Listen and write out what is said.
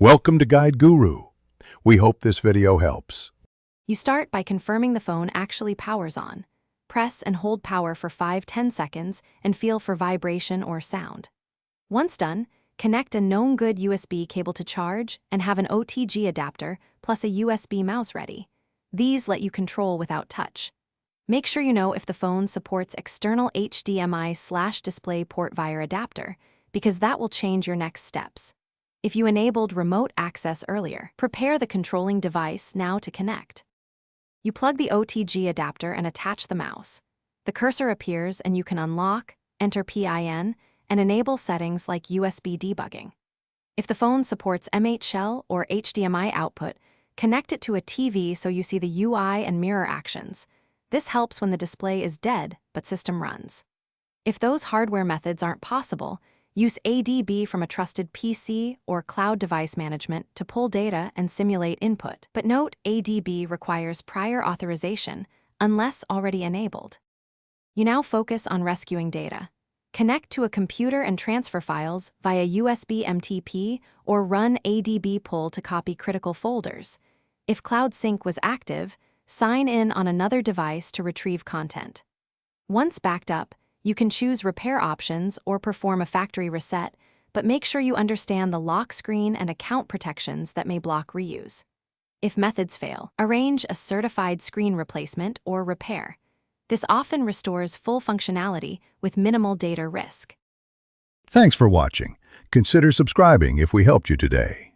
Welcome to Guide Guru. We hope this video helps. You start by confirming the phone actually powers on. Press and hold power for 5-10 seconds and feel for vibration or sound. Once done, connect a known good USB cable to charge and have an OTG adapter plus a USB mouse ready. These let you control without touch. Make sure you know if the phone supports external HDMI/display port via adapter, because that will change your next steps. If you enabled remote access earlier, prepare the controlling device now to connect. You plug the OTG adapter and attach the mouse. The cursor appears and you can unlock, enter PIN, and enable settings like USB debugging. If the phone supports MHL or HDMI output, connect it to a TV so you see the UI and mirror actions. This helps when the display is dead but system runs. If those hardware methods aren't possible, use ADB from a trusted PC or cloud device management to pull data and simulate input. But note, ADB requires prior authorization unless already enabled. You now focus on rescuing data. Connect to a computer and transfer files via USB MTP or run ADB pull to copy critical folders. If Cloud Sync was active, sign in on another device to retrieve content. Once backed up, you can choose repair options or perform a factory reset, but make sure you understand the lock screen and account protections that may block reuse. If methods fail, arrange a certified screen replacement or repair. This often restores full functionality with minimal data risk. Thanks for watching. Consider subscribing if we helped you today.